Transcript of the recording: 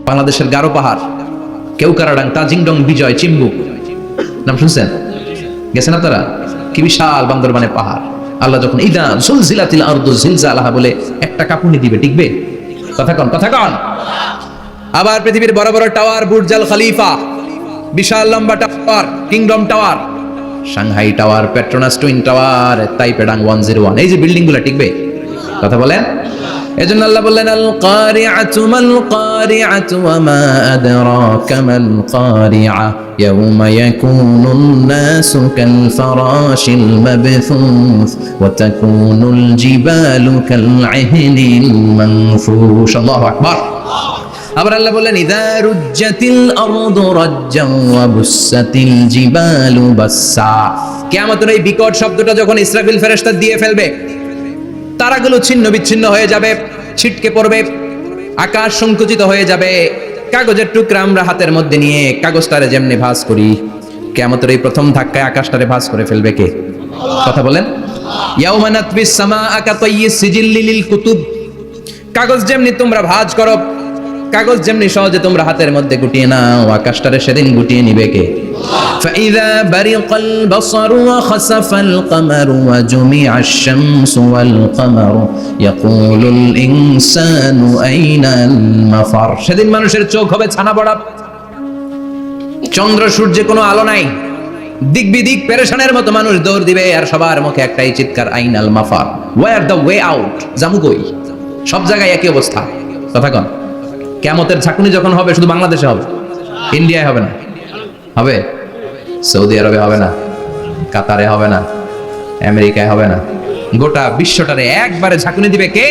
বাংলাদেশের গারো পাহাড়, কেউকারাডাং, তাজিংডং, বিজয়, চিম্বুক, নাম শুনছেন? গেছেন আপনারা? কি বিশাল বান্দরবানে পাহাড়। আল্লাহ যখন ইদা জুলজিলাতিল আরদু জিলজালাহা বলে একটা কাঁপুনি দিবে, টিকবে? কথা কন, কথা কন। আবার পৃথিবীর বড় বড় টাওয়ার, বুর্জ আল খলিফা, বিশাল লম্বা tower, kingdom tower, Shanghai tower, Petronas twin tower, তাইপেডাং 101, এই যে বিল্ডিং গুলা টিকবে? কথা বলেন। এজন্য আল্লাহ বললেন আল কারিআতু মাল কারিআতু ওয়া মা আদরাকা মাল কারিআ ইয়াউমা ইয়াকুনুন নাসু কাল ফারাশিল মাবথুস ওয়া তাকুনুল জিবালু কাল ইহনিল মানফুশ। আল্লাহু আকবার। আবার আল্লাহ বললেন ইযা রুজ্জাতিল আরদু রাজ্জান ওয়া বুসাতিল জিবালু বাসসা। কিয়ামতের এই বিকট শব্দটা যখন ইসরাফিল ফেরেশতা দিয়ে ফেলবে, তারাগুলো ছিন্ন বিচ্ছিন্ন হয়ে যাবে, ছিটকে পড়বে, আকাশ সংকুচিত হয়ে যাবে। কাগজের টুকরা আমরা হাতের মধ্যে নিয়ে কাগজটারে যেমনি ভাঁজ করি, কিয়ামতের এই প্রথম ধাক্কায় আকাশটারে ভাঁজ করে ফেলবে কে? কথা বলেন। ইয়াউমা নাতবিস সামাআ কাতাইয়িস সিজিল্লি লিল কুতুব। কাগজ যেমনি তোমরা ভাঁজ করো, কাগজ যেমনি সহজে তোমরা হাতের মধ্যে গুটিয়ে নাও, আকাশটারে সেদিন গুটিয়ে নিবে কে? فإذا برق البصر وخسف القمر وجمع الشمس والقمر يقول الإنسان أين المفر। সেদিন মানুষের চোখ হবে ছানা বড়া, চন্দ্র সূর্যে কোনো আলো নাই, দিক বিদিক পেরেশানের মতো মানুষ দৌড় দিবে, আর সবার মুখে একটাই চিৎকার, আইনাল মাফার, ওয়্যার দ্য ওয়ে আউট, জামু কই? সব জায়গায় একই অবস্থা। কথা কন। কিয়ামতের ঝাঁকুনি যখন হবে শুধু বাংলাদেশে হবে, ইন্ডিয়ায় হবে না, হবে সৌদি আরবে হবে না, কাতারে হবে না, আমেরিকায় হবে না, গোটা বিশ্বটারে একবারে ঝাঁকুনি দিবে কে?